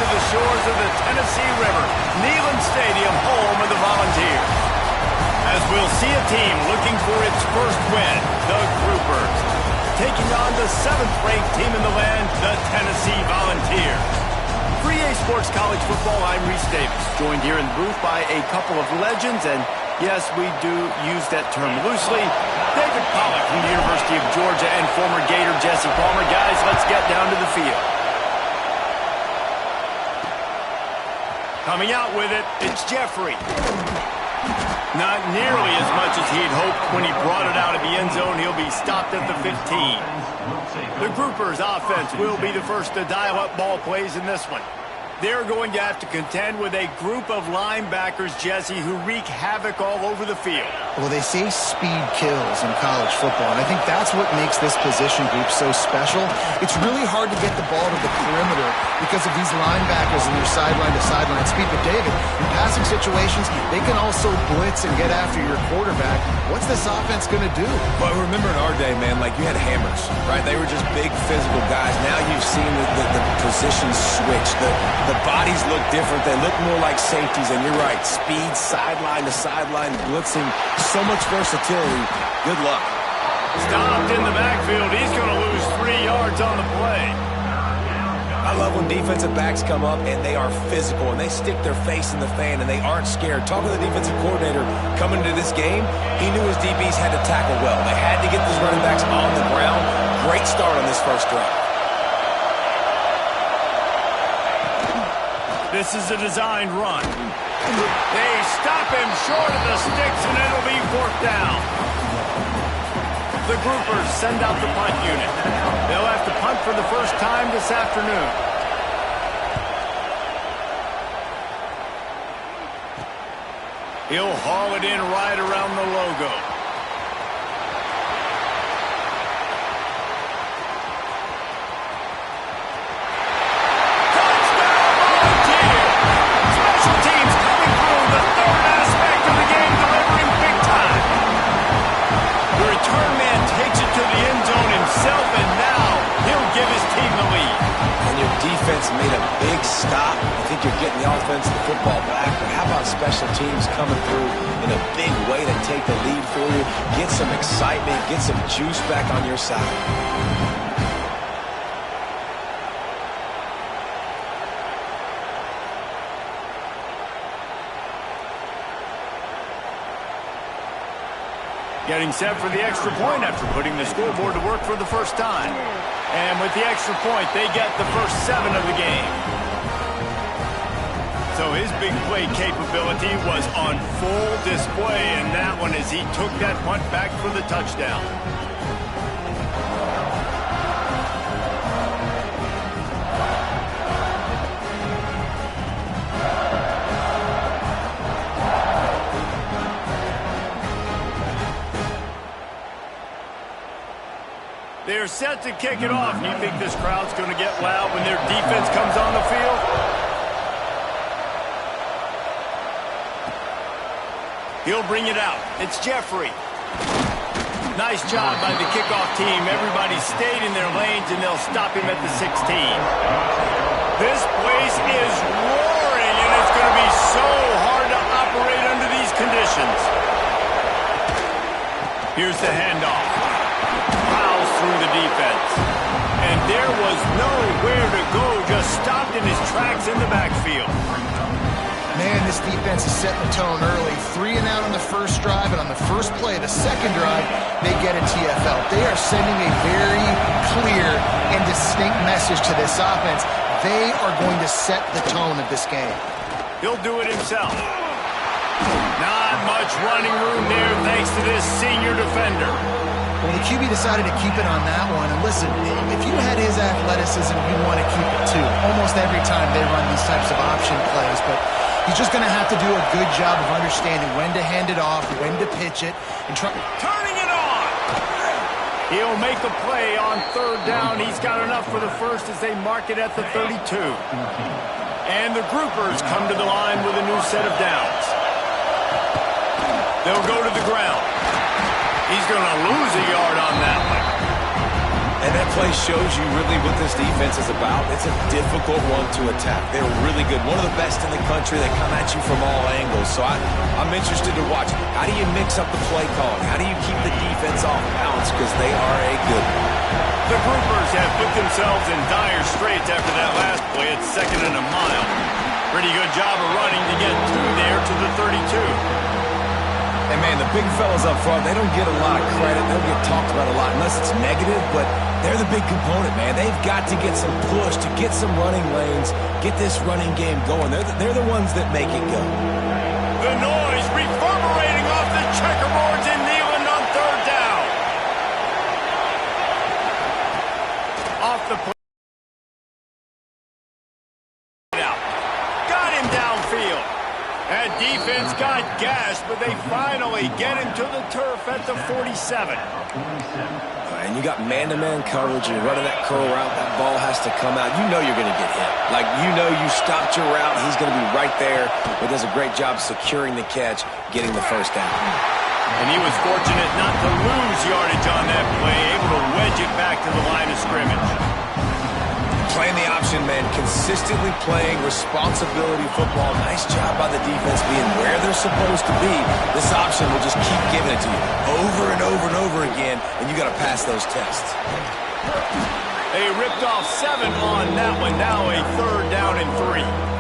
to the shores of the Tennessee River, Neyland Stadium, home of the Volunteers. As we'll see a team looking for its first win, the Groupers, taking on the 7th-ranked team in the land, the Tennessee Volunteers. For EA Sports College Football, I'm Reese Davis, joined here in the booth by a couple of legends, and yes, we do use that term loosely. David Pollack from the University of Georgia and former Gator Jesse Palmer. Guys, let's get down to the field. Coming out with it, it's Jeffrey. Not nearly as much as he'd hoped when he brought it out of the end zone. He'll be stopped at the 15. The Groupers' offense will be the first to dial up ball plays in this one. They're going to have to contend with a group of linebackers, Jesse, who wreak havoc all over the field. Well, they say speed kills in college football, and I think that's what makes this position group so special. It's really hard to get the ball to the perimeter because of these linebackers and their sideline-to-sideline speed. But, David, in passing situations, they can also blitz and get after your quarterback. What's this offense going to do? Well, remember in our day, man, like you had hammers, right? They were just big physical guys. Now you've seen the positions switch. The bodies look different. They look more like safeties, and you're right. Speed, sideline to sideline, blitzing, so much versatility. Good luck. Stopped in the backfield. He's going to lose 3 yards on the play. I love when defensive backs come up and they are physical and they stick their face in the fan and they aren't scared. Talking to the defensive coordinator coming into this game, he knew his DBs had to tackle well. They had to get these running backs on the ground. Great start on this first drive. This is a designed run. They stop him short of the sticks, and it'll be 4th down. The Groupers send out the punt unit. They'll have to punt for the first time this afternoon. He'll haul it in right around the logo. Made a big stop. I think you're getting the offense and the football back. But how about special teams coming through in a big way to take the lead for you? Get some excitement, get some juice back on your side. Getting set for the extra point after putting the scoreboard to work for the first time. And with the extra point, they get the first 7 of the game. So his big play capability was on full display in that one as he took that punt back for the touchdown. They're set to kick it off. You think this crowd's going to get loud when their defense comes on the field? He'll bring it out. It's Jeffrey. Nice job by the kickoff team. Everybody stayed in their lanes, and they'll stop him at the 16. This place is roaring, and it's going to be so hard to operate under these conditions. Here's the handoff. Fouls through the defense. And there was nowhere to go, just stopped in his tracks in the backfield. Man, this defense is setting the tone early. 3 and out on the first drive, and on the first play, the second drive, they get a TFL. They are sending a very clear and distinct message to this offense. They are going to set the tone of this game. He'll do it himself. Not much running room there thanks to this senior defender. Well, the QB decided to keep it on that one. And listen, if you had his athleticism, you'd want to keep it too. Almost every time they run these types of option plays. But he's just going to have to do a good job of understanding when to hand it off, when to pitch it, and try... Turning it on! He'll make a play on 3rd down. He's got enough for the first as they mark it at the 32. And the Groupers come to the line with a new set of downs. They'll go to the ground. He's going to lose a yard on that one. And that play shows you really what this defense is about. It's a difficult one to attack. They're really good. One of the best in the country. They come at you from all angles. So I'm interested to watch. How do you mix up the play calling? How do you keep the defense off balance? Because they are a good one. The Groupers have put themselves in dire straits after that last play at 2nd and a mile. Pretty good job of running to get through there to the 32. And, man, the big fellas up front, they don't get a lot of credit. They don't get talked about a lot unless it's negative, but they're the big component, man. They've got to get some push, to get some running lanes, get this running game going. They're the ones that make it go. The noise reverberating off the checkerboards in Neyland on 3rd down. Off the play. Got him downfield. That defense got gashed, but they finally get him to the turf at the 47. And you got man-to-man coverage, and you're running that curl route. That ball has to come out. You know you're going to get hit. Like, you know you stopped your route. He's going to be right there. He does a great job securing the catch, getting the first down. And he was fortunate not to lose yardage on that play, able to wedge it back to the line of scrimmage. Playing the option, man, consistently playing responsibility football. Nice job by the defense being where they're supposed to be. This option will just keep giving it to you over and over and over again, and you got to pass those tests. They ripped off 7 on that one. Now a 3rd down and 3.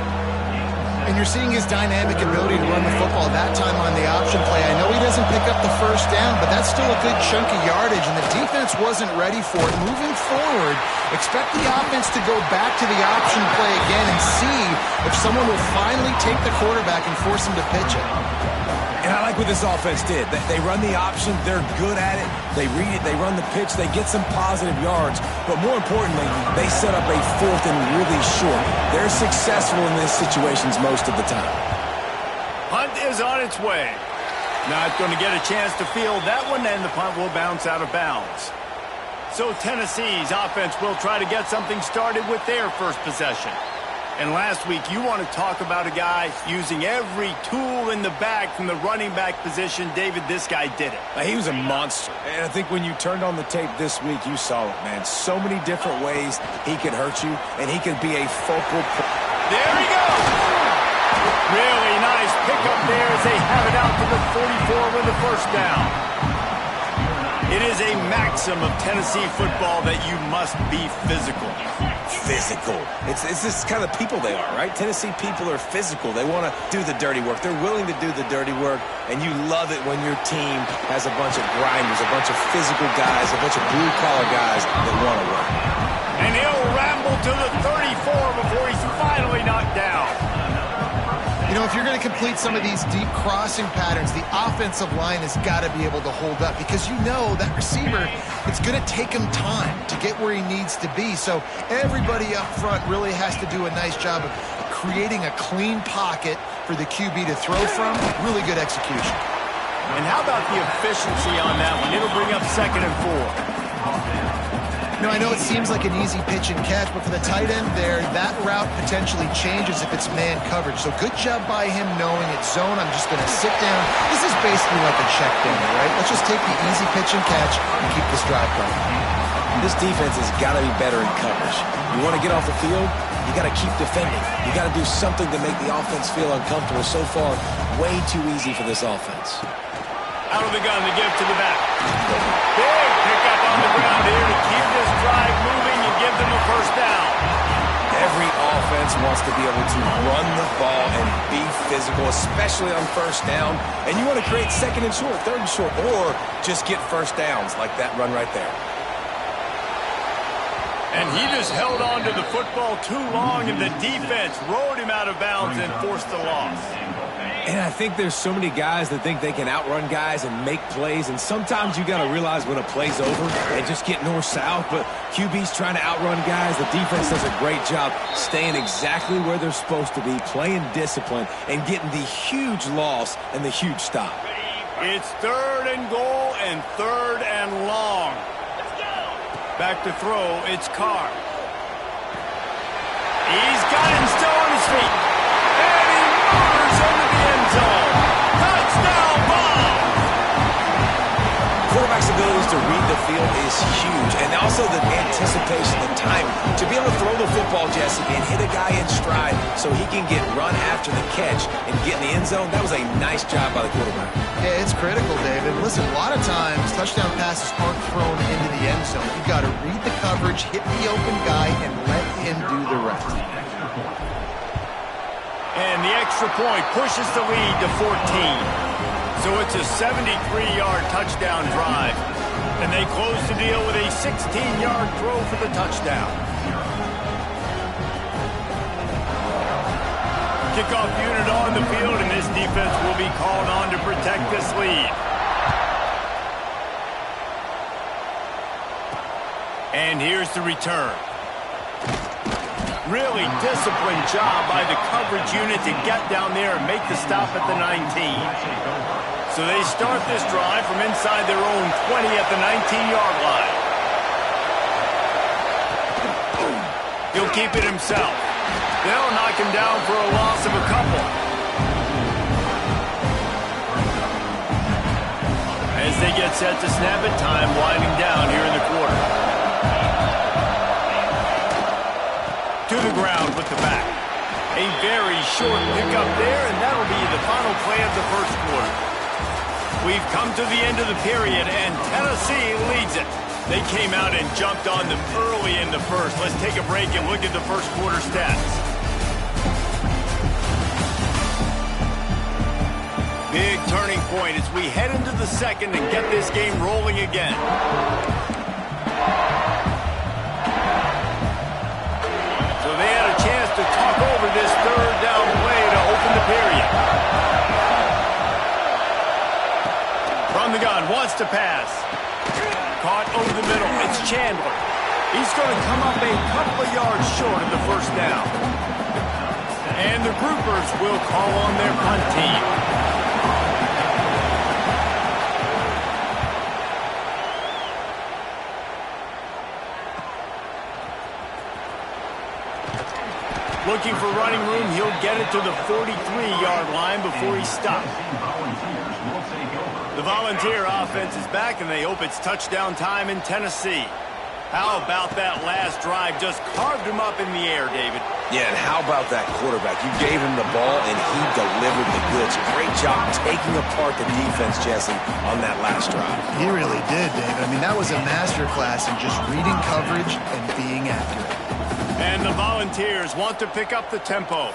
And you're seeing his dynamic ability to run the football that time on the option play. I know he doesn't pick up the first down, but that's still a good chunk of yardage, and the defense wasn't ready for it. Moving forward, expect the offense to go back to the option play again and see if someone will finally take the quarterback and force him to pitch it. And I like what this offense did. They run the option. They're good at it. They read it. They run the pitch. They get some positive yards. But more importantly, they set up a 4th and really short. They're successful in these situations most of the time. Punt is on its way. Not going to get a chance to field that one, and the punt will bounce out of bounds. So Tennessee's offense will try to get something started with their first possession. And last week, you want to talk about a guy using every tool in the bag from the running back position. David, this guy did it. He was a monster. And I think when you turned on the tape this week, you saw it, man. So many different ways he could hurt you, and he could be a focal point. There he goes. Really nice pickup there as they have it out to the 44 with the first down. It is a maxim of Tennessee football that you must be physical. Physical. It's this kind of people they are, right? Tennessee people are physical. They want to do the dirty work. They're willing to do the dirty work, and you love it when your team has a bunch of grinders, a bunch of physical guys, a bunch of blue-collar guys that want to work. And he'll ramble to the 34 before he's finally knocked down. You know, if you're going to complete some of these deep crossing patterns, the offensive line has got to be able to hold up because you know that receiver, it's going to take him time to get where he needs to be. So everybody up front really has to do a nice job of creating a clean pocket for the QB to throw from. Really good execution. And how about the efficiency on that one? It'll bring up 2nd and 4. Now, I know it seems like an easy pitch and catch, but for the tight end there, that route potentially changes if it's man coverage. So good job by him knowing it's zone. I'm just going to sit down. This is basically like a check down, right? Let's just take the easy pitch and catch and keep this drive going. This defense has got to be better in coverage. You want to get off the field, you got to keep defending. You got to do something to make the offense feel uncomfortable. So far, way too easy for this offense. Out of the gun to give to the back. Big pickup on the ground here to keep this drive moving and give them a first down. Every offense wants to be able to run the ball and be physical, especially on first down. And you want to create 2nd and short, 3rd and short, or just get first downs like that run right there. And he just held on to the football too long, and the defense rode him out of bounds and forced the loss. And I think there's so many guys that think they can outrun guys and make plays, and sometimes you got to realize when a play's over and just get north-south, but QB's trying to outrun guys. The defense does a great job staying exactly where they're supposed to be, playing discipline, and getting the huge loss and the huge stop. It's 3rd and goal and 3rd and long. Back to throw, it's Carr. He's got him still on his feet. And he murders into the end zone. Touchdown ball. quarterback's abilities to read the field is huge, and also the anticipation, the timing. To be able to throw the football, Jesse, and hit a guy in stride so he can get run after the catch and get in the end zone, that was a nice job by the quarterback. Yeah, it's critical, David. Listen, a lot of times, touchdown passes aren't thrown into the end zone. You've got to read the coverage, hit the open guy, and let him do the rest. And the extra point pushes the lead to 14. So it's a 73-yard touchdown drive. And they close the deal with a 16-yard throw for the touchdown. Kickoff unit on the field, and this defense will be called on to protect this lead. And here's the return. Really disciplined job by the coverage unit to get down there and make the stop at the 19. So they start this drive from inside their own 20 at the 19-yard line. He'll keep it himself. They'll knock him down for a loss of a couple. As they get set to snap it, time winding down here in the quarter. To the ground with the back. A very short pickup there, and that'll be the final play of the first quarter. We've come to the end of the period, and Tennessee leads it. They came out and jumped on them early in the first. Let's take a break and look at the first quarter stats. Big turning point as we head into the second and get this game rolling again. So they had a chance to talk over this third down play to open the period. From the gun, wants to pass. Caught over the middle. It's Chandler. He's going to come up a couple of yards short of the first down. And the Groupers will call on their punt team. Looking for running room, he'll get it to the 43-yard line before he stops. The Volunteer offense is back, and they hope it's touchdown time in Tennessee. How about that last drive? Just carved him up in the air, David. Yeah, and how about that quarterback? You gave him the ball, and he delivered the goods. Great job taking apart the defense, Jesse, on that last drive. He really did, David. I mean, that was a masterclass in just reading coverage and being accurate. And the Volunteers want to pick up the tempo.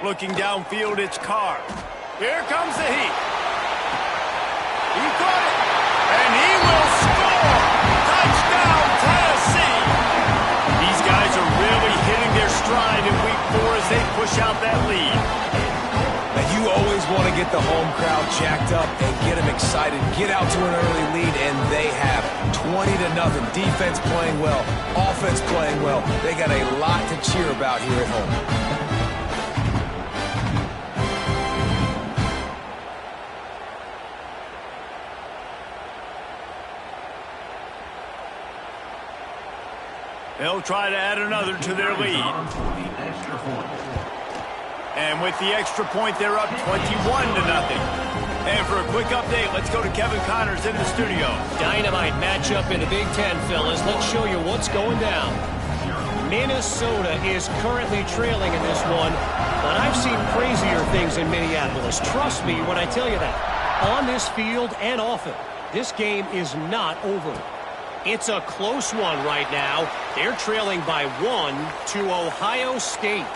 Looking downfield, it's Carr. Here comes the heat. He caught it, and he will score! Touchdown, Tennessee! These guys are really hitting their stride in week 4 as they push out that lead. Now, you always want to get the home crowd jacked up and get them excited. Get out to an early lead, and they have 20-0. Defense playing well, offense playing well. They got a lot to cheer about here at home. They'll try to add another to their lead. And with the extra point, they're up 21-0. And for a quick update, let's go to Kevin Connors in the studio. Dynamite matchup in the Big Ten, fellas. Let's show you what's going down. Minnesota is currently trailing in this one, but I've seen crazier things in Minneapolis. Trust me when I tell you that. On this field and off it, this game is not over. It's a close one right now. They're trailing by 1 to Ohio State.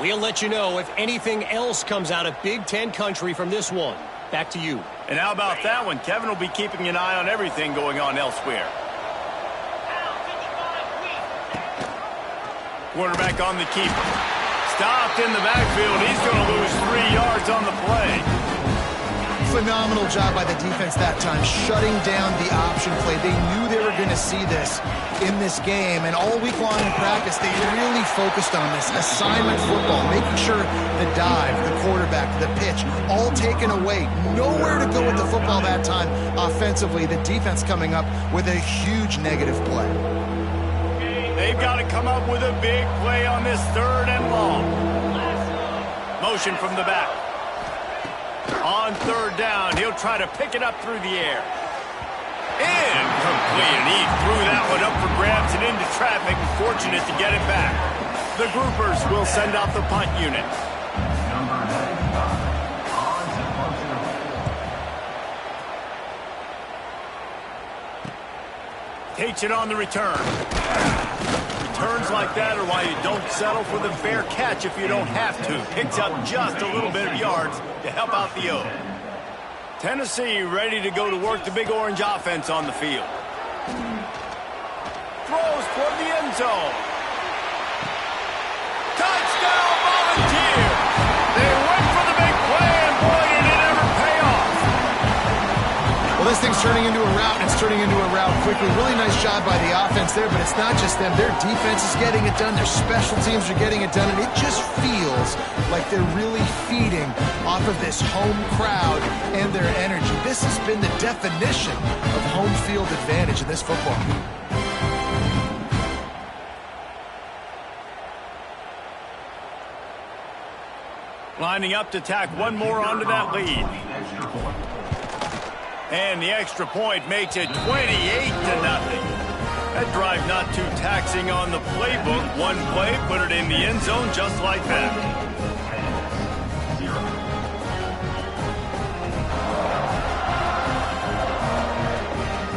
We'll let you know if anything else comes out of Big Ten country from this one. Back to you. And how about that one? Kevin will be keeping an eye on everything going on elsewhere. Quarterback on the keeper. Stopped in the backfield. He's going to lose 3 yards on the play. Phenomenal job by the defense that time, shutting down the option play. They knew they were going to see this in this game, and all week long in practice, they really focused on this assignment football, making sure the dive, the quarterback, the pitch, all taken away. Nowhere to go with the football that time offensively. The defense coming up with a huge negative play. They've got to come up with a big play on this 3rd and long. Motion from the back. On 3rd down, he'll try to pick it up through the air. Incomplete, and he threw that one up for grabs and into traffic. Fortunate to get it back. The groupers will send out the punt unit. Takes it on the return. Returns like that are why you don't settle for the fair catch if you don't have to. Picks up just a little bit of yards to help out the O. Tennessee ready to go to work the Big Orange offense on the field. Throws toward the end zone. Touchdown, Volunteer! They went for the big play, and boy, did it ever pay off. Well, this thing's turning into a route, and it's turning into a route quickly. Really nice job by the offense there, but it's not just them. Their defense is getting it done. Their special teams are getting it done, and it just feels like they're really feeding off of this home crowd and their energy. This has been the definition of home field advantage in this football game. Lining up to tack one more onto that lead. And the extra point makes it 28-0. That drive not too taxing on the playbook. One play, put it in the end zone just like that.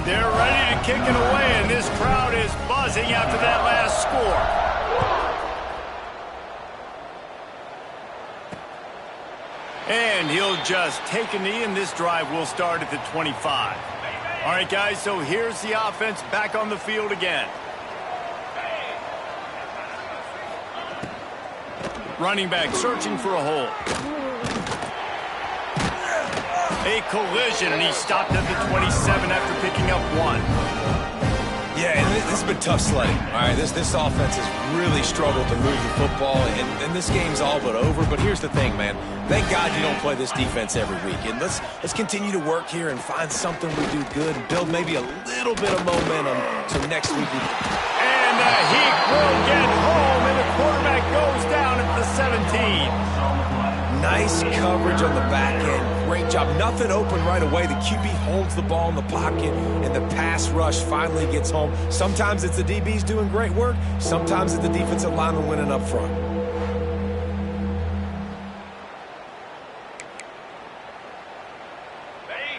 They're ready to kick it away, and this crowd is buzzing after that last score. And he'll just take a knee, and this drive will start at the 25. All right, guys, so here's the offense back on the field again. Running back searching for a hole. A collision, and he stopped at the 27 after picking up one. Yeah, and this has been tough sledding. All right, this offense has really struggled to move the football, and this game's all but over. But here's the thing, man. Thank God you don't play this defense every week. And let's continue to work here and find something we do good and build maybe a little bit of momentum so next week we... And he will get home, and the quarterback goes down at the 17. Nice coverage on the back end. Great job. Nothing open right away. The QB holds the ball in the pocket, and the pass rush finally gets home. Sometimes it's the DBs doing great work. Sometimes it's the defensive lineman winning up front.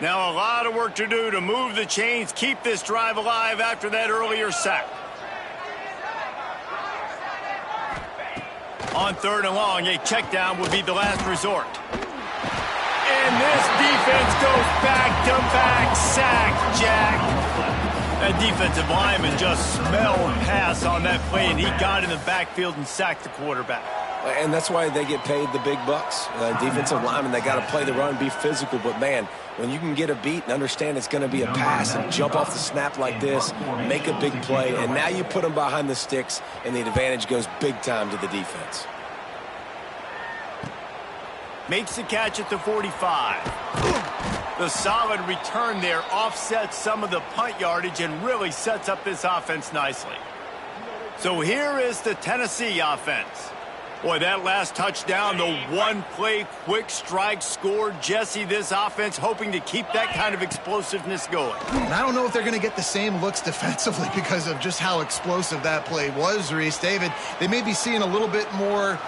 Now a lot of work to do to move the chains, keep this drive alive after that earlier sack. On 3rd and long, a check down would be the last resort. And this defense goes back-to-back sack, Jack. That defensive lineman just smelled pass on that play, and he got in the backfield and sacked the quarterback. And that's why they get paid the big bucks. Defensive linemen, they got to play the run, be physical. But, man, when you can get a beat and understand it's going to be a pass and jump off the snap like this, make a big play, and now you put them behind the sticks, and the advantage goes big time to the defense. Makes the catch at the 45. The solid return there offsets some of the punt yardage and really sets up this offense nicely. So here is the Tennessee offense. Boy, that last touchdown, the one-play quick strike score. Jesse, this offense hoping to keep that kind of explosiveness going. And I don't know if they're going to get the same looks defensively because of just how explosive that play was, Reese. David, they may be seeing a little bit more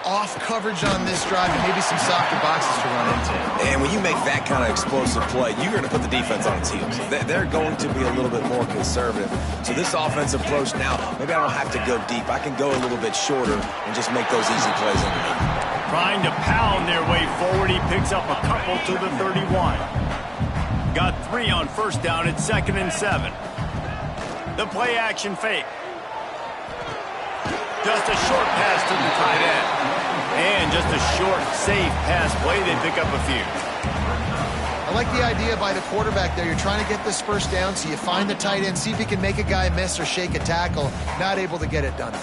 off coverage on this drive and maybe some softer boxes to run into. And when you make that kind of explosive play, you're going to put the defense on its heels. They're going to be a little bit more conservative. So this offensive approach now, maybe I don't have to go deep. I can go a little bit shorter and just make those easy plays underneath. Trying to pound their way forward, he picks up a couple to the 31. Got 3 on first down at 2nd and 7. The play action fake. Just a short pass to the tight end. And just a short, safe pass play. They pick up a few. like the idea by the quarterback there. You're trying to get this first down, so you find the tight end, see if he can make a guy miss or shake a tackle. Not able to get it done.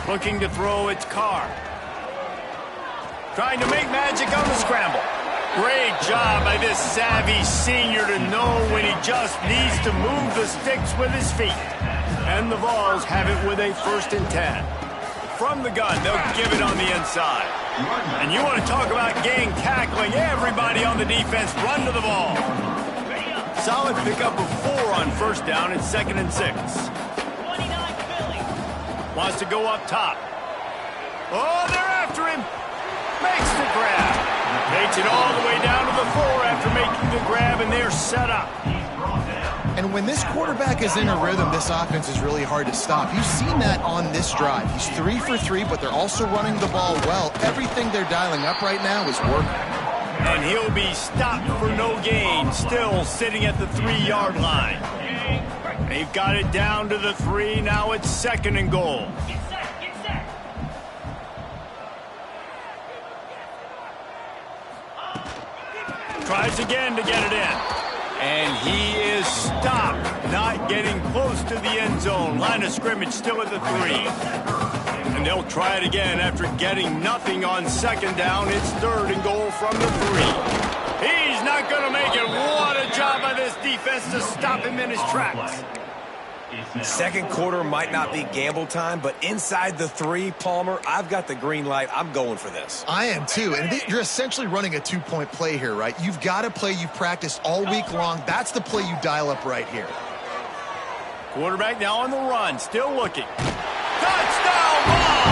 Looking to throw, it's Carr. Trying to make magic on the scramble. Great job by this savvy senior to know when he just needs to move the sticks with his feet. And the Vols have it with a 1st and 10. From the gun, they'll give it on the inside. And you want to talk about gang tackling. Everybody on the defense run to the ball. Solid pickup of 4 on 1st down and 2nd and 6. Wants to go up top. Oh, they're after him. Makes the grab. Takes it all the way down to the 4 after making the grab, and they're set up. And when this quarterback is in a rhythm, this offense is really hard to stop. You've seen that on this drive. He's 3 for 3, but they're also running the ball well. Everything they're dialing up right now is working. And he'll be stopped for no gain, still sitting at the 3-yard line. They've got it down to the 3. Now it's 2nd and goal. Tries again to get it in. And he is stopped, not getting close to the end zone. Line of scrimmage still at the 3. And they'll try it again after getting nothing on 2nd down. It's 3rd and goal from the 3. He's not going to make it. What a job by this defense to stop him in his tracks. Second quarter might not be gamble time, but inside the 3, Palmer, I've got the green light. I'm going for this. I am too. And you're essentially running a 2-point play here, right? You've got a play you've practiced all week long. That's the play you dial up right here. Quarterback now on the run, still looking. Touchdown ball!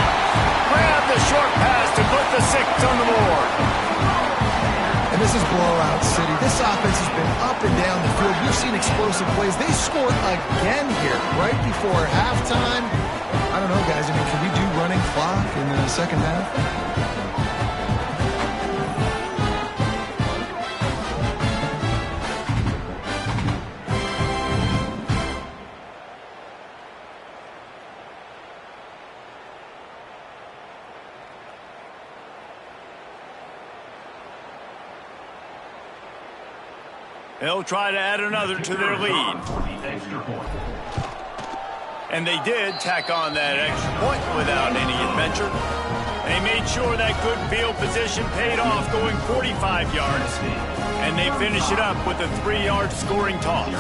Grab the short pass to put the 6 on the board. And this is blowout city. This offense has been up and down the field. We've seen explosive plays. They scored again here right before halftime. I don't know, guys. I mean, can we do running clock in the second half? They'll try to add another to their lead. And they did tack on that extra point without any adventure. They made sure that good field position paid off, going 45 yards. And they finish it up with a 3-yard scoring toss.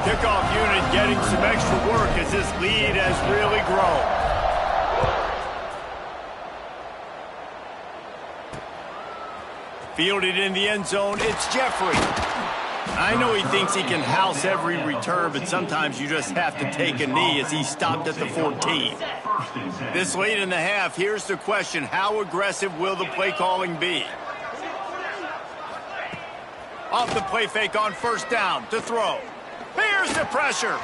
Kickoff unit getting some extra work as this lead has really grown. Fielded in the end zone, it's Jeffrey. I know he thinks he can house every return, but sometimes you just have to take a knee as he stopped at the 14. This late in the half, here's the question: how aggressive will the play calling be? Off the play fake on 1st down to throw. Here's the pressure.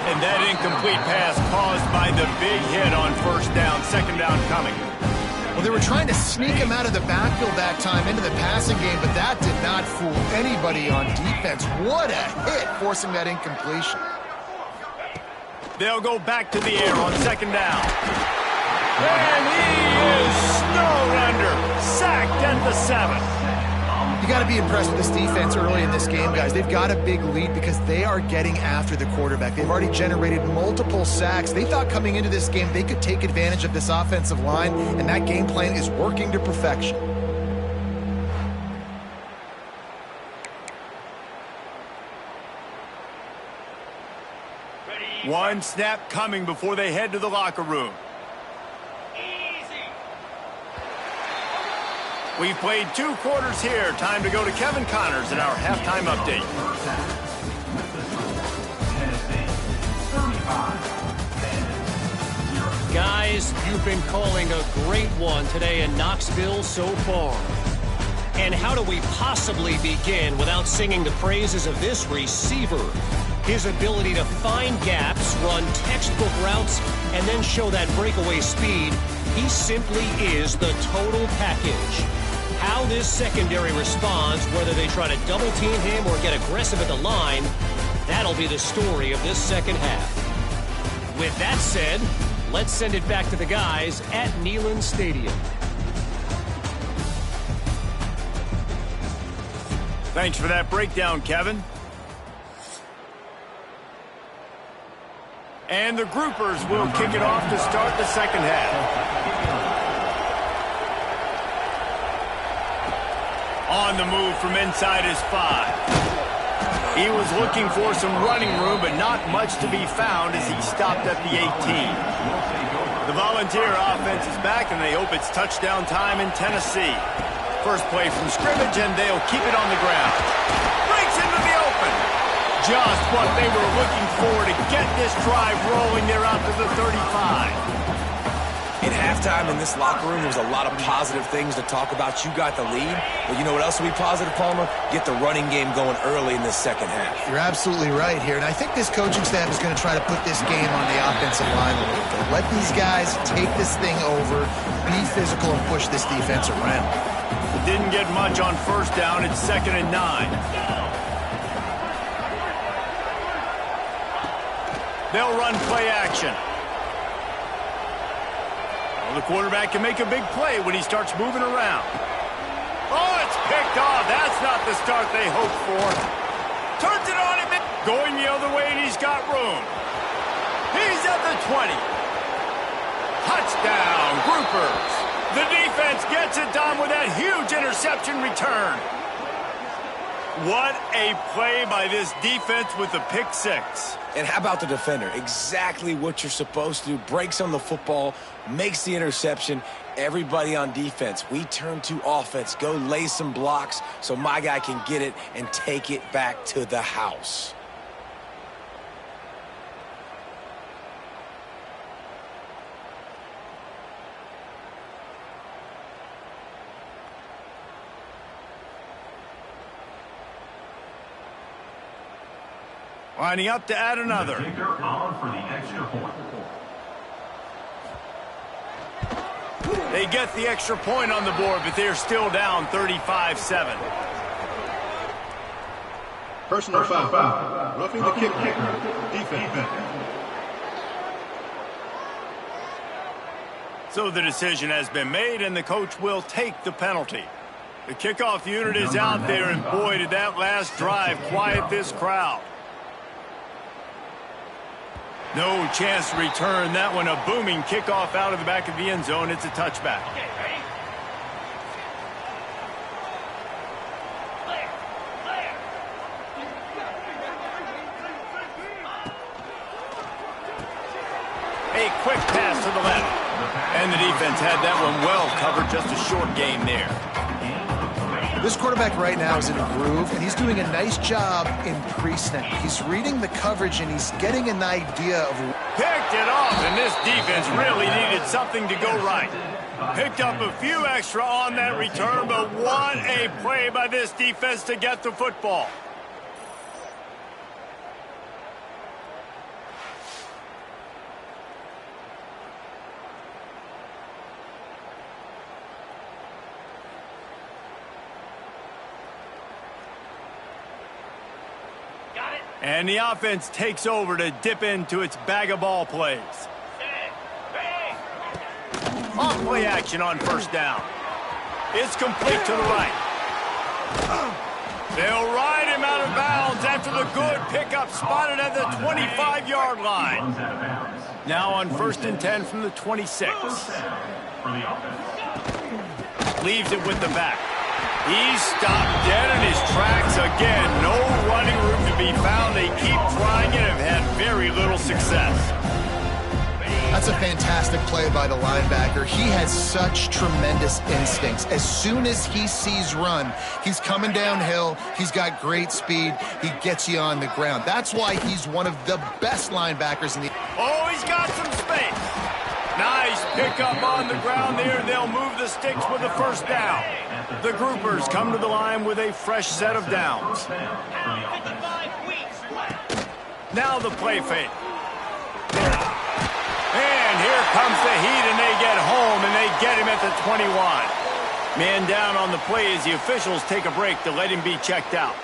And that incomplete pass caused by the big hit on 1st down, 2nd down coming. Well, they were trying to sneak him out of the backfield that time into the passing game, but that did not fool anybody on defense. What a hit, forcing that incompletion. They'll go back to the air on 2nd down. And he is snowed under, sacked at the 7. You got to be impressed with this defense early in this game, guys. They've got a big lead because they are getting after the quarterback. They've already generated multiple sacks. They thought coming into this game they could take advantage of this offensive line, and that game plan is working to perfection. One snap coming before they head to the locker room. We've played 2 quarters here. Time to go to Kevin Connors in our halftime update. Guys, you've been calling a great one today in Knoxville so far. And how do we possibly begin without singing the praises of this receiver? His ability to find gaps, run textbook routes, and then show that breakaway speed. He simply is the total package. How this secondary responds, whether they try to double team him or get aggressive at the line, that'll be the story of this second half. With that said, let's send it back to the guys at Neyland Stadium. Thanks for that breakdown, Kevin. And the groupers will kick it off to start the second half. On the move from inside his 5. He was looking for some running room, but not much to be found as he stopped at the 18. The Volunteer offense is back, and they hope it's touchdown time in Tennessee. First play from scrimmage, and they'll keep it on the ground. Breaks into the open. Just what they were looking for to get this drive rolling there out to the 35. At halftime in this locker room, there was a lot of positive things to talk about. You got the lead, but you know what else will be positive, Palmer? Get the running game going early in the second half. You're absolutely right here, and I think this coaching staff is going to try to put this game on the offensive line a little bit. Let these guys take this thing over, be physical, and push this defense around. It didn't get much on first down. It's 2nd and 9. They'll run play action. Well, the quarterback can make a big play when he starts moving around. Oh, it's picked off. That's not the start they hoped for. Turns it on him. Going the other way, and he's got room. He's at the 20. Touchdown, groupers. The defense gets it done with that huge interception return. What a play by this defense with the pick 6. And how about the defender? Exactly what you're supposed to do. Breaks on the football, makes the interception. Everybody on defense, we turn to offense. Go lay some blocks so my guy can get it and take it back to the house. Lining up to add another. They get the extra point on the board, but they're still down 35-7. Personal foul. Roughing the kicker. Defense. So the decision has been made, and the coach will take the penalty. The kickoff unit is out there, and boy, did that last drive quiet this crowd. No chance to return that one. A booming kickoff out of the back of the end zone. It's a touchback. Okay, ready? Clear. A quick pass to the left. And the defense had that one well covered. Just a short game there. This quarterback right now is in a groove, and he's doing a nice job in pre-snap. He's reading the coverage, and he's getting an idea of... Picked it off, and this defense really needed something to go right. Picked up a few extra on that return, but what a play by this defense to get the football. And the offense takes over to dip into its bag of ball plays. Off play action on first down. It's complete to the right. They'll ride him out of bounds after the good pickup spotted at the 25-yard line. Now on 1st and 10 from the 26. Leaves it with the back. He's stopped dead in his tracks again. No running room to be found. They keep trying it and have had very little success. That's a fantastic play by the linebacker. He has such tremendous instincts. As soon as he sees run, he's coming downhill. He's got great speed. He gets you on the ground. That's why he's one of the best linebackers in the... Oh, he's got some space. Nice pickup on the ground there. They'll move the sticks with the first down. The groupers come to the line with a fresh set of downs. Now the play fake. And here comes the heat, and they get home, and they get him at the 21. Man down on the play as the officials take a break to let him be checked out.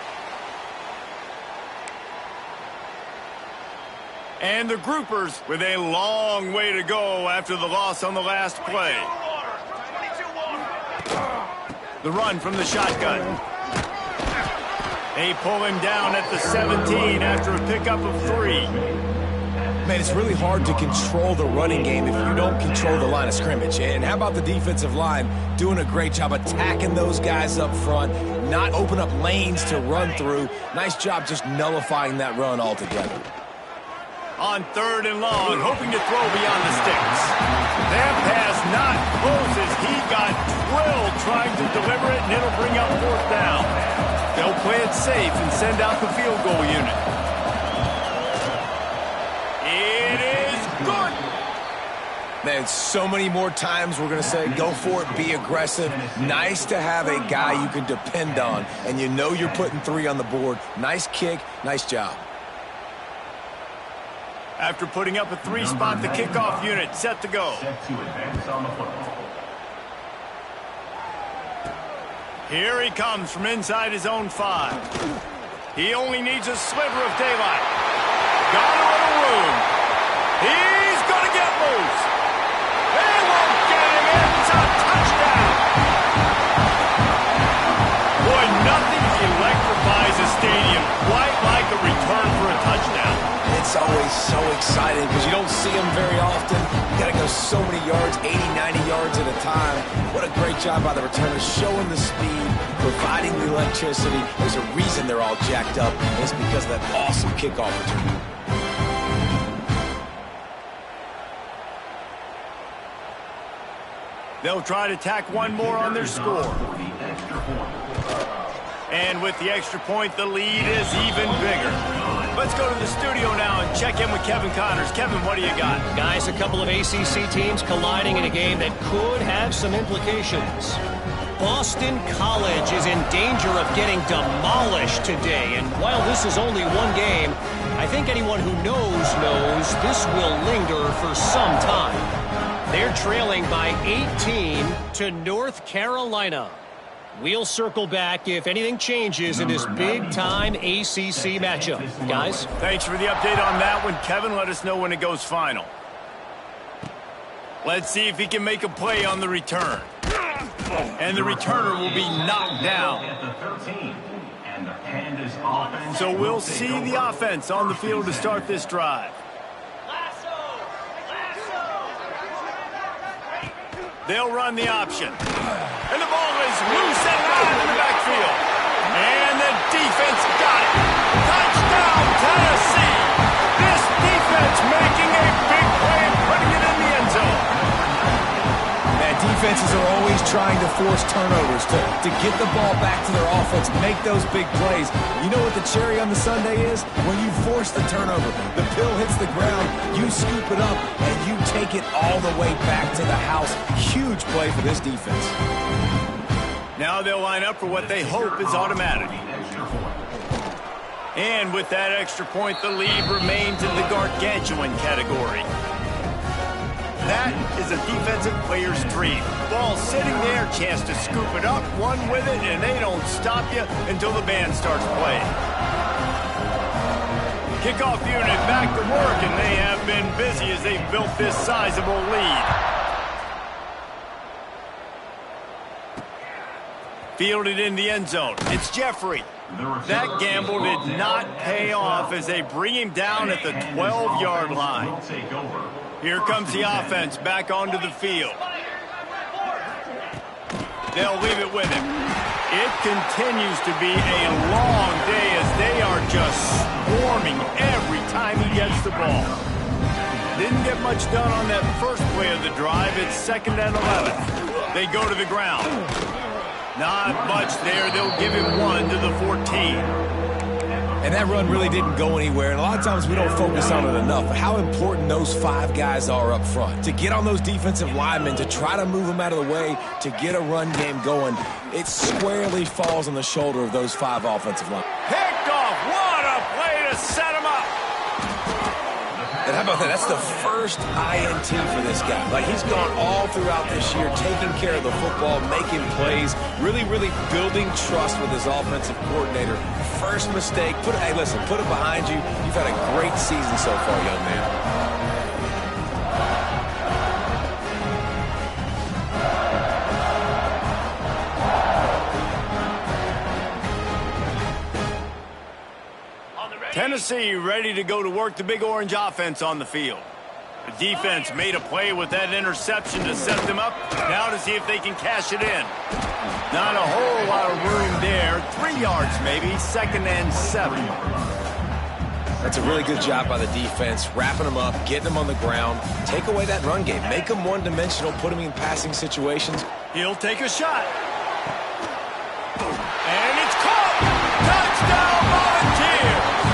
And the groupers with a long way to go after the loss on the last play. The run from the shotgun. They pull him down at the 17 after a pickup of 3. Man, it's really hard to control the running game if you don't control the line of scrimmage. And how about the defensive line doing a great job attacking those guys up front, not open up lanes to run through. Nice job just nullifying that run altogether. On 3rd and long, hoping to throw beyond the sticks. That pass not close as he got drilled trying to deliver it, and it'll bring up 4th down. They'll play it safe and send out the field goal unit. It is good. Man, so many more times we're going to say, go for it, be aggressive. Nice to have a guy you can depend on, and you know you're putting 3 on the board. Nice kick, nice job. After putting up a 3-spot, the kickoff unit set to go. Here he comes from inside his own 5. He only needs a sliver of daylight. Got a little room. He's going to get loose. They won't get him. It's a touchdown. Boy, nothing electrifies a stadium quite like a return for a touchdown. It's always so exciting because you don't see them very often. You got to go so many yards, 80, 90 yards at a time. What a great job by the returners, showing the speed, providing the electricity. There's a reason they're all jacked up, and it's because of that awesome kickoff return. They'll try to tack one more on their score. And with the extra point, the lead is even bigger. Let's go to the studio now and check in with Kevin Connors. Kevin, what do you got? Guys, a couple of ACC teams colliding in a game that could have some implications. Boston College is in danger of getting demolished today. And while this is only one game, I think anyone who knows this will linger for some time. They're trailing by 18 to North Carolina. We'll circle back if anything changes in this big-time ACC matchup. Guys? Thanks for the update on that one, Kevin. Let us know when it goes final. Let's see if he can make a play on the return. And the returner will be knocked down. So we'll see the offense on the field to start this drive. They'll run the option. And the ball is loose and live in the backfield. And the defense got it. Touchdown, Tennessee. This defense making a big play and putting it in the end zone. Man, defenses are always trying to force turnovers to get the ball back to their offense, make those big plays. You know what the cherry on the sundae is? When you force the turnover, the pill hits the ground, you scoop it up, and you take it all the way back to the house. Huge play for this defense. Now they'll line up for what they hope is automatic. And with that extra point, the lead remains in the gargantuan category. That is a defensive player's dream. Ball sitting there, chance to scoop it up, one with it, and they don't stop you until the band starts playing. Kickoff unit back to work, and they have been busy as they've built this sizable lead. Fielded in the end zone. It's Jeffrey. That gamble did not pay off as they bring him down at the 12-yard line. Here comes the offense back onto the field. They'll leave it with him. It continues to be a long day as they are just swarming every time he gets the ball. Didn't get much done on that first play of the drive. It's 2nd and 11. They go to the ground. Not much there. They'll give him 1 to the 14. And that run really didn't go anywhere, and a lot of times we don't focus on it enough. How important those 5 guys are up front. To get on those defensive linemen, to try to move them out of the way, to get a run game going, it squarely falls on the shoulder of those 5 offensive linemen. Picked off. What a play to set him up. And how about that? That's the first INT for this guy. Like, he's gone all throughout this year, taking care of the football, making plays, really building trust with his offensive coordinator. First mistake, hey, listen, put it behind you. You've had a great season so far, young man. Tennessee ready to go to work the Big Orange offense on the field. The defense made a play with that interception to set them up. Now to see if they can cash it in. Not a whole lot of room there. 3 yards maybe. 2nd and 7. That's a really good job by the defense, wrapping them up, getting them on the ground. Take away that run game. Make them one-dimensional, put them in passing situations. He'll take a shot. And it's caught! Touchdown, Volunteers!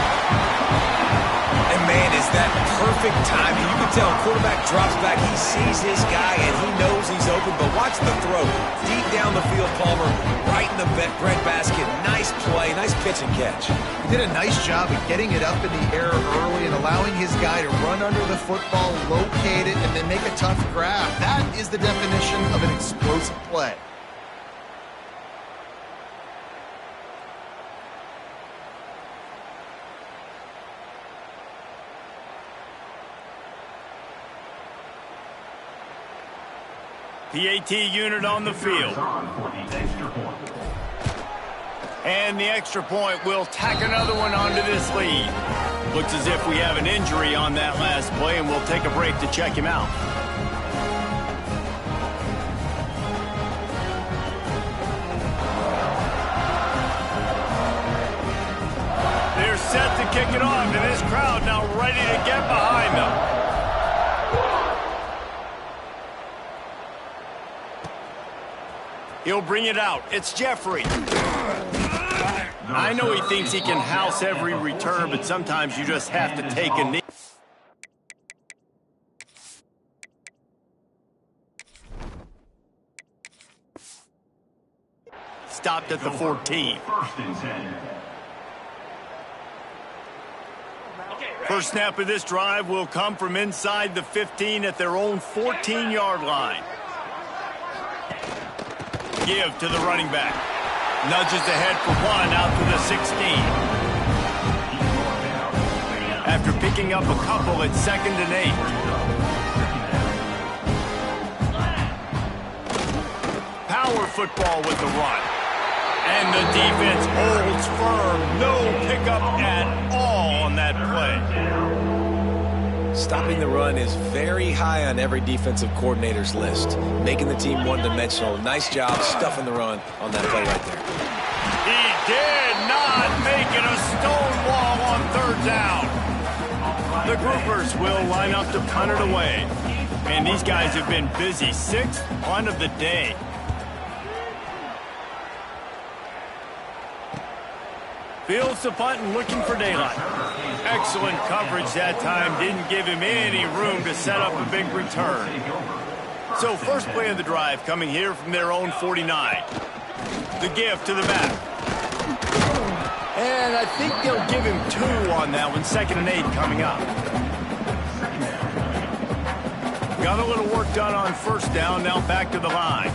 And man, is that perfect timing. You can tell quarterback drops back. He sees his guy, and he knows he's open. But watch the throw. Deep down the field, Palmer, right in the breadbasket. Nice play, nice pitch and catch. He did a nice job of getting it up in the air early and allowing his guy to run under the football, locate it, and then make a tough grab. That is the definition of an explosive play. PAT unit on the field. And the extra point will tack another one onto this lead. Looks as if we have an injury on that last play, and we'll take a break to check him out. They're set to kick it off, and this crowd now ready to get behind them. He'll bring it out. It's Jeffrey. I know he thinks he can house every return, but sometimes you just have to take a knee. Stopped at the 14. First snap of this drive will come from inside the 15 at their own 14-yard line. Give to the running back. Nudges ahead for 1 out to the 16. After picking up a couple, it's 2nd and 8. Power football with the run. And the defense holds firm. No pickup at all on that play. Stopping the run is very high on every defensive coordinator's list. Making the team one-dimensional. Nice job stuffing the run on that play right there. He did not make it a stone wall on 3rd down. The groupers will line up to punt it away. And these guys have been busy. 6th punt of the day. Fields the punt and looking for daylight. Excellent coverage that time. Didn't give him any room to set up a big return. So first play of the drive coming here from their own 49. The give to the back. And I think they'll give him 2 on that one. 2nd and 8 coming up. Got a little work done on 1st down. Now back to the line.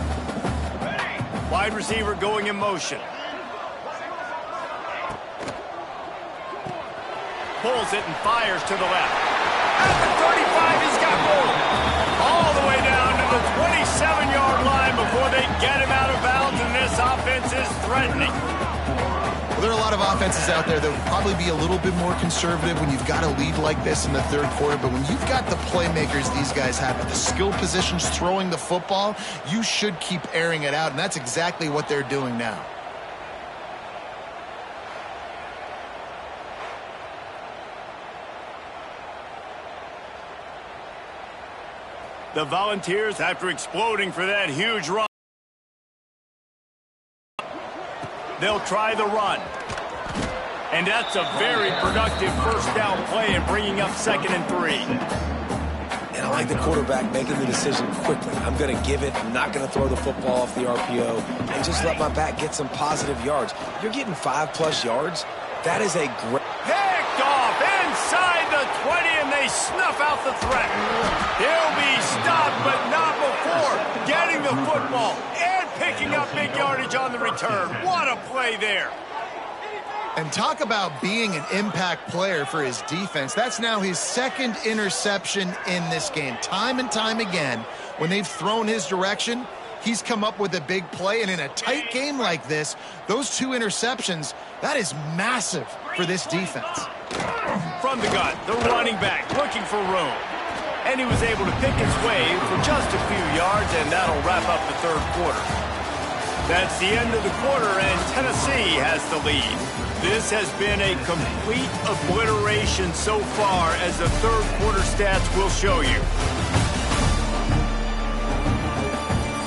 Wide receiver going in motion. Pulls it and fires to the left. At the 35, he's got more. All the way down to the 27-yard line before they get him out of bounds, and this offense is threatening. Well, there are a lot of offenses out there that would probably be a little bit more conservative when you've got a lead like this in the 3rd quarter, but when you've got the playmakers these guys have at the skill positions throwing the football, you should keep airing it out, and that's exactly what they're doing now. The Volunteers, after exploding for that huge run, they'll try the run. And that's a very productive 1st down play and bringing up 2nd and 3. And I like the quarterback making the decision quickly. I'm going to give it. I'm not going to throw the football off the RPO and just let my back get some positive yards. You're getting 5+ yards. That is a great... Picked off inside the 20, and they snuff out the threat. He'll be stopped, but not before getting the football and picking up big yardage on the return. What a play there. And talk about being an impact player for his defense. That's now his 2nd interception in this game. Time and time again, when they've thrown his direction, he's come up with a big play. And in a tight game like this, those 2 interceptions, that is massive for this defense. from the gun. The running back looking for room. And he was able to pick his way for just a few yards, and that'll wrap up the third quarter. That's the end of the quarter, and Tennessee has the lead. This has been a complete obliteration so far, as the third quarter stats will show you.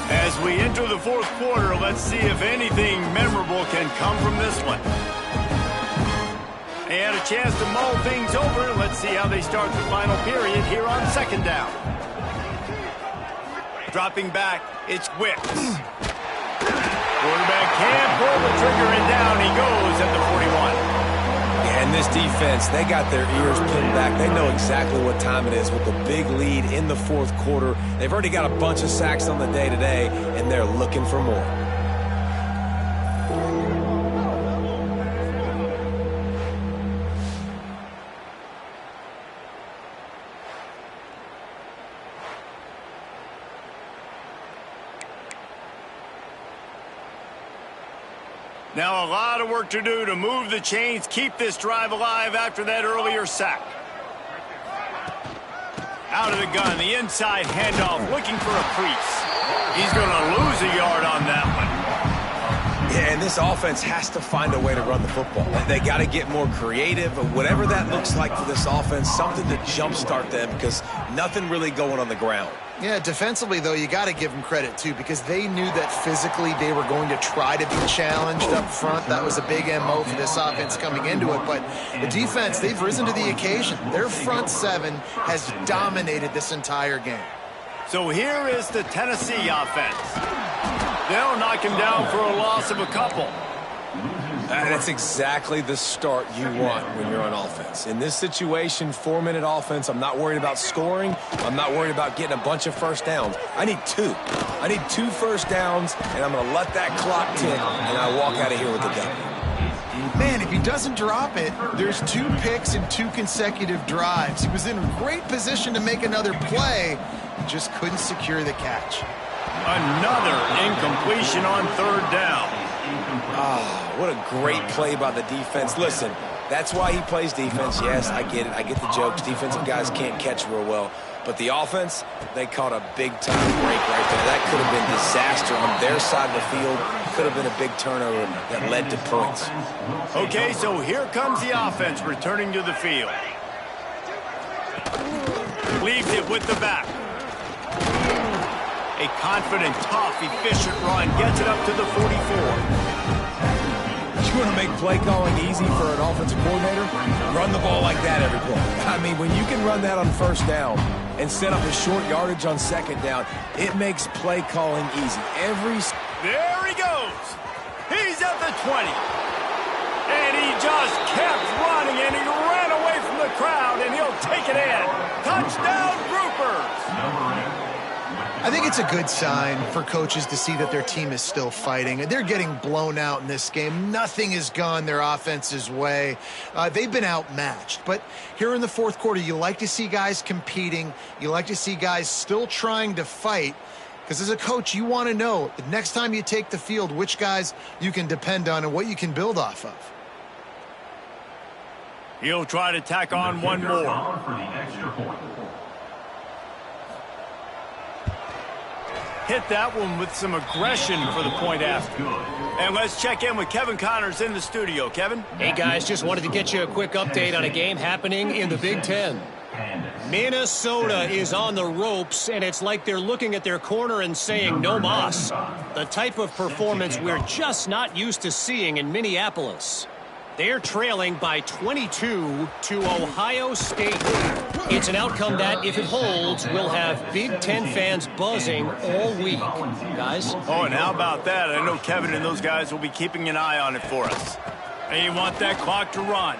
As we enter the fourth quarter, let's see if anything memorable can come from this one. They had a chance to mull things over. Let's see how they start the final period here on second down. Dropping back, it's Wicks. Quarterback can't pull the trigger, and down he goes at the 41. Yeah, and this defense, they got their ears pinned back. They know exactly what time it is with the big lead in the fourth quarter. They've already got a bunch of sacks on the day today, and they're looking for more. Now a lot of work to do to move the chains, keep this drive alive after that earlier sack. Out of the gun, the inside handoff, looking for a crease. He's going to lose a yard on that one. Yeah, and this offense has to find a way to run the football. They got to get more creative, whatever that looks like for this offense, something to jumpstart them, because nothing really going on the ground. Yeah, defensively, though, you got to give them credit, too, because they knew that physically they were going to try to be challenged up front. That was a big MO for this offense coming into it. But the defense, they've risen to the occasion. Their front seven has dominated this entire game. So here is the Tennessee offense. They'll knock him down for a loss of a couple. That's exactly the start you want when you're on offense. In this situation, 4-minute offense, I'm not worried about scoring. I'm not worried about getting a bunch of first downs. I need 2. I need 2 first downs, and I'm going to let that clock tick, and I walk out of here with the W. Man, if he doesn't drop it, there's 2 picks and 2 consecutive drives. He was in great position to make another play. He just couldn't secure the catch. Another incompletion on third down. Oh, what a great play by the defense. Listen, that's why he plays defense. Yes, I get it. I get the jokes. Defensive guys can't catch real well. But the offense, they caught a big-time break right there. That could have been disaster on their side of the field. Could have been a big turnover that led to points. Okay, so here comes the offense returning to the field. Leaves it with the back. A confident, tough, efficient run gets it up to the 44. You want to make play calling easy for an offensive coordinator? Run the ball like that every play. I mean, when you can run that on first down and set up a short yardage on second down, it makes play calling easy. There he goes. He's at the 20. And he just kept running, and he ran away from the crowd, and he'll take it in. Touchdown, Groupers. I think it's a good sign for coaches to see that their team is still fighting. They're getting blown out in this game. Nothing has gone their offense's way. They've been outmatched. But here in the fourth quarter, you like to see guys competing. You like to see guys still trying to fight. Because as a coach, you want to know the next time you take the field, which guys you can depend on and what you can build off of. He'll try to tack on one more. Hit that one with some aggression for the point after. And let's check in with Kevin Connors in the studio. Kevin? Hey, guys, just wanted to get you a quick update on a game happening in the Big Ten. Minnesota is on the ropes, and it's like they're looking at their corner and saying, no mas. The type of performance we're just not used to seeing in Minneapolis. They're trailing by 22 to Ohio State. It's an outcome that, if it holds, will have Big Ten fans buzzing all week. Guys? Oh, and how about that? I know Kevin and those guys will be keeping an eye on it for us. They want that clock to run.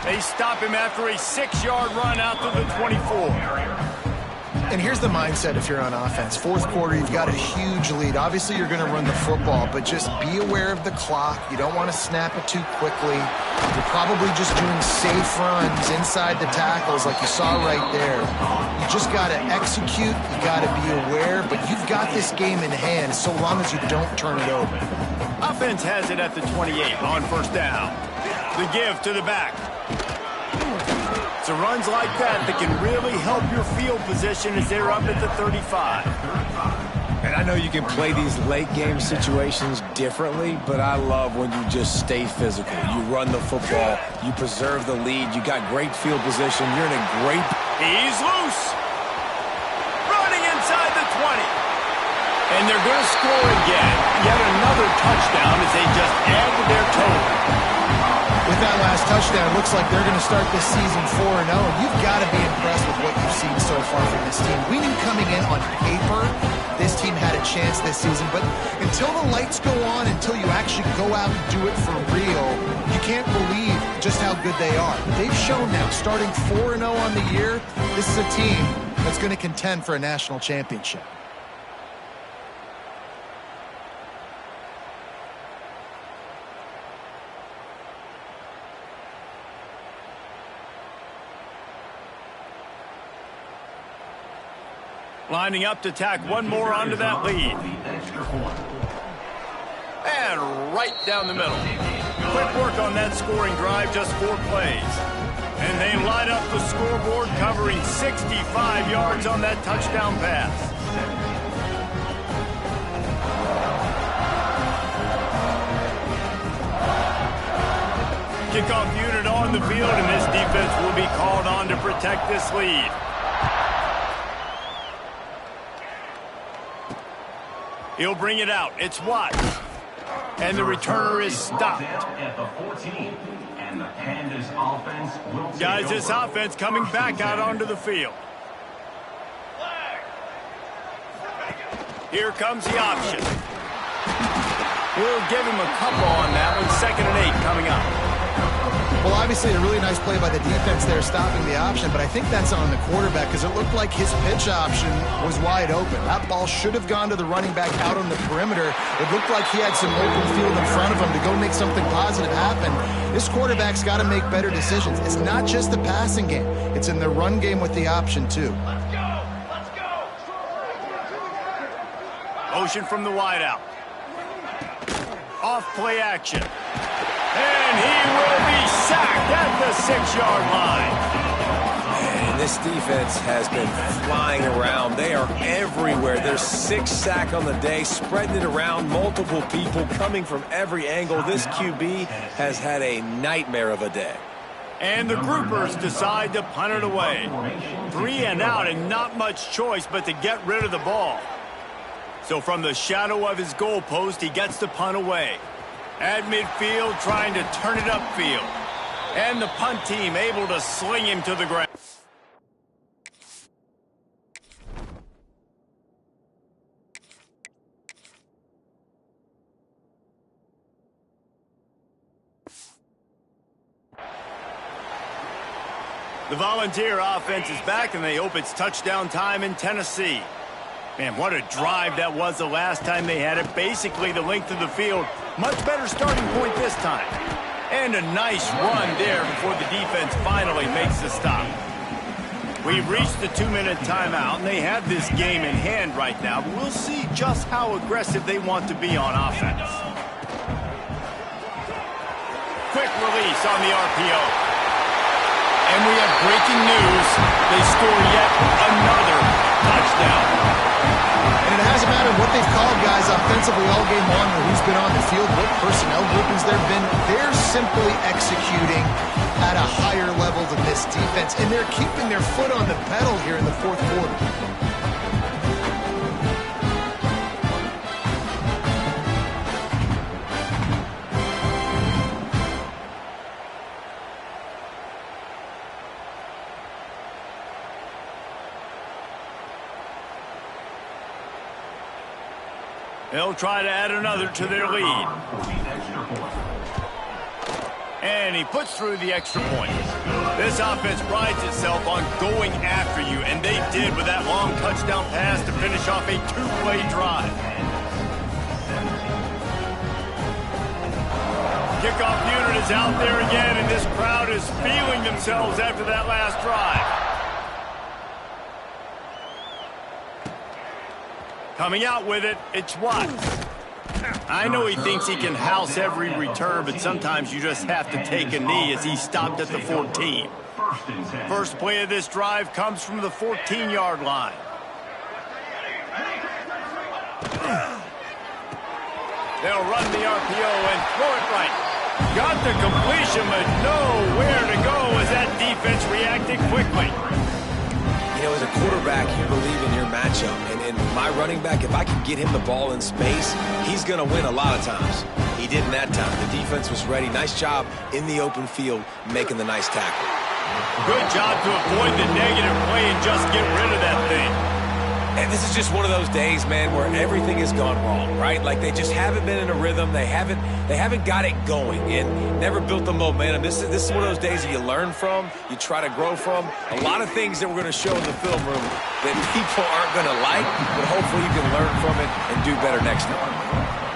They stop him after a 6-yard run out to the 24. And here's the mindset if you're on offense. Fourth quarter, you've got a huge lead. Obviously, you're going to run the football, but just be aware of the clock. You don't want to snap it too quickly. You're probably just doing safe runs inside the tackles like you saw right there. You just got to execute. You got to be aware, but you've got this game in hand so long as you don't turn it over. Offense has it at the 28 on first down. The give to the back. It's the runs like that that can really help your field position as they're up at the 35. And I know you can play these late game situations differently, but I love when you just stay physical. You run the football, you preserve the lead, you got great field position, you're in a great... He's loose. Running inside the 20. And they're going to score again. Yet another touchdown as they just add to their total. With that last touchdown, looks like they're going to start this season 4-0. And you've got to be impressed with what you've seen so far from this team. We knew coming in on paper, this team had a chance this season. But until the lights go on, until you actually go out and do it for real, you can't believe just how good they are. They've shown now, starting 4-0 on the year, this is a team that's going to contend for a national championship. Lining up to tack one more onto that lead. And right down the middle. Quick work on that scoring drive, just 4 plays. And they line up the scoreboard, covering 65 yards on that touchdown pass. Kickoff unit on the field, and this defense will be called on to protect this lead. He'll bring it out. It's Watts. And the returner is stopped. Guys, this offense coming back out onto the field. Here comes the option. We'll give him a couple on that one. 2nd and 8 coming up. Well, obviously a really nice play by the defense there stopping the option, but I think that's on the quarterback because it looked like his pitch option was wide open. That ball should have gone to the running back out on the perimeter. It looked like he had some open field in front of him to go make something positive happen. This quarterback's got to make better decisions. It's not just the passing game. It's in the run game with the option, too. Let's go! Let's go! Motion from the wideout. Off play action. And he will be sacked at the 6-yard line. And this defense has been flying around. They are everywhere. There's 6 sacks on the day, spreading it around, multiple people coming from every angle. This QB has had a nightmare of a day. And the groupers decide to punt it away. 3 and out and not much choice but to get rid of the ball. So from the shadow of his goalpost, he gets the punt away. At midfield, trying to turn it upfield. And the punt team able to sling him to the ground. The Volunteer offense is back, and they hope it's touchdown time in Tennessee. Man, what a drive that was the last time they had it. Basically the length of the field. Much better starting point this time. And a nice run there before the defense finally makes the stop. We've reached the 2-minute timeout, and they have this game in hand right now. But we'll see just how aggressive they want to be on offense. Quick release on the RPO. And we have breaking news. They score yet another touchdown. And it hasn't mattered what they've called guys offensively all game long or who's been on the field, what personnel groupings there have been. They're simply executing at a higher level than this defense, and they're keeping their foot on the pedal here in the 4th quarter. They'll try to add another to their lead. And he puts through the extra point. This offense prides itself on going after you, and they did with that long touchdown pass to finish off a 2-play drive. Kickoff unit is out there again, and this crowd is feeling themselves after that last drive. Coming out with it, it's Watts. I know he thinks he can house every return, but sometimes you just have to take a knee as he stopped at the 14. First play of this drive comes from the 14-yard line. They'll run the RPO and throw it right. Got the completion, but nowhere to go as that defense reacted quickly. You know, as a quarterback, you believe in your matchup. And my running back, if I can get him the ball in space, he's going to win a lot of times. He didn't that time. The defense was ready. Nice job in the open field making the nice tackle. Good job to avoid the negative play and just get rid of that thing. And this is just one of those days, man, where everything has gone wrong, right? Like they just haven't been in a rhythm. They haven't got it going and never built the momentum. This is one of those days that you learn from, you try to grow from. A lot of things that we're going to show in the film room that people aren't going to like, but hopefully you can learn from it and do better next time.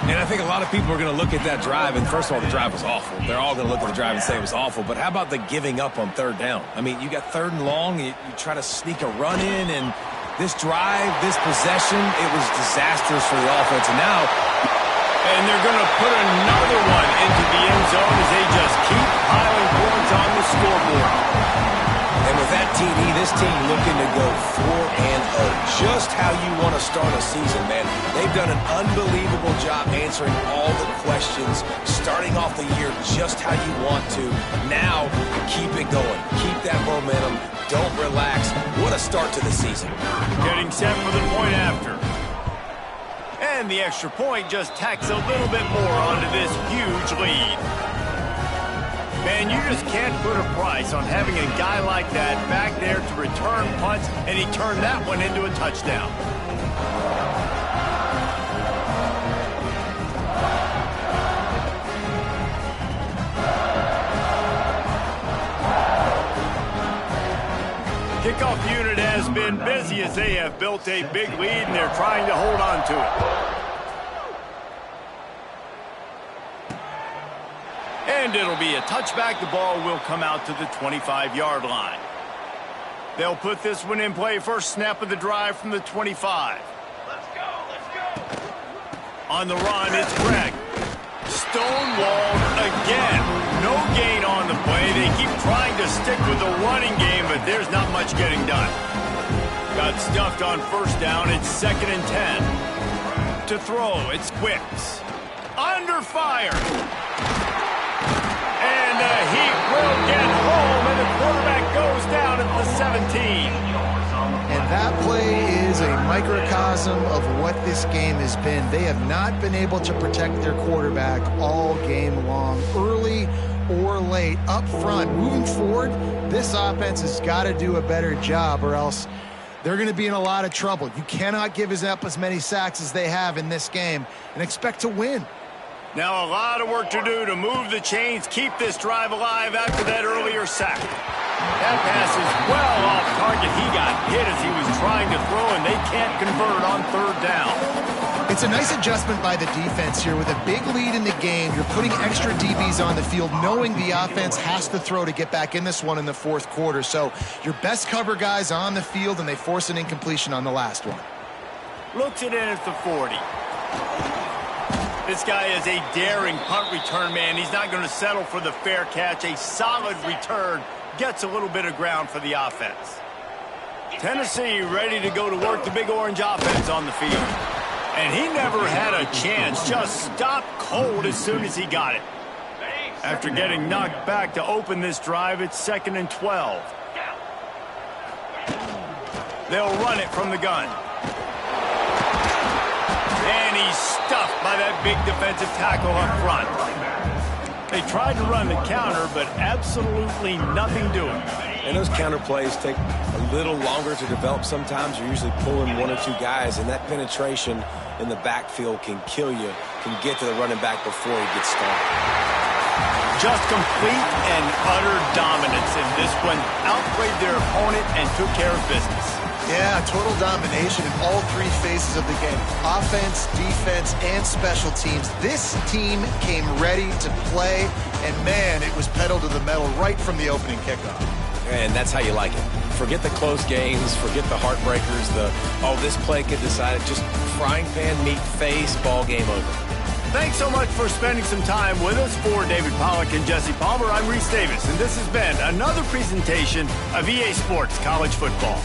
And I think a lot of people are going to look at that drive, and first of all, the drive was awful. They're all going to look at the drive and say it was awful, but how about the giving up on third down? I mean, you got 3rd and long, you try to sneak a run in, and this drive, this possession, it was disastrous for the offense. And they're going to put another one into the end zone as they just keep piling points on the scoreboard. And with that TD, this team looking to go 4-0. Just how you want to start a season, man. They've done an unbelievable job answering all the questions, starting off the year just how you want to. Now, keep it going. Keep that momentum. Don't relax. What a start to the season. Getting set for the point after. And the extra point just tacks a little bit more onto this huge lead. Man, you just can't put a price on having a guy like that back there to return punts, and he turned that one into a touchdown. Kickoff unit has been busy as they have built a big lead, and they're trying to hold on to it. And it'll be a touchback. The ball will come out to the 25-yard line. They'll put this one in play. First snap of the drive from the 25. Let's go, let's go. On the run, it's Greg. Stonewalled again. No gain on the play. They keep trying to stick with the running game, but there's not much getting done. Got stuffed on first down. It's 2nd and 10. To throw, it's Quicks. Under fire. And the Heat will get home, and the quarterback goes down at the 17. And that play is a microcosm of what this game has been. They have not been able to protect their quarterback all game long, early or late, up front. Moving forward, this offense has got to do a better job, or else they're going to be in a lot of trouble. You cannot give up as many sacks as they have in this game and expect to win. Now a lot of work to do to move the chains, keep this drive alive after that earlier sack. That pass is well off target. He got hit as he was trying to throw, and they can't convert on 3rd down. It's a nice adjustment by the defense here. With a big lead in the game, you're putting extra DBs on the field, knowing the offense has to throw to get back in this one in the 4th quarter. So your best cover guys on the field, and they force an incompletion on the last one. Looks it in at the 40. This guy is a daring punt return man. He's not going to settle for the fair catch. A solid return gets a little bit of ground for the offense. Tennessee ready to go to work the Big Orange offense on the field. And he never had a chance. Just stopped cold as soon as he got it. After getting knocked back to open this drive, it's 2nd and 12. They'll run it from the gun. And he's stuffed by that big defensive tackle up front. They tried to run the counter, but absolutely nothing doing. And those counter plays take a little longer to develop sometimes. You're usually pulling 1 or 2 guys, and that penetration in the backfield can kill you, can get to the running back before he gets started. Just complete and utter dominance in this one. Outplayed their opponent and took care of business. Yeah, total domination in all 3 phases of the game. Offense, defense, and special teams. This team came ready to play, and man, it was pedal to the metal right from the opening kickoff. And that's how you like it. Forget the close games, forget the heartbreakers, this play could decide it. Just frying pan, meat face, ball game over. Thanks so much for spending some time with us. For David Pollack and Jesse Palmer, I'm Reese Davis, and this has been another presentation of EA Sports College Football.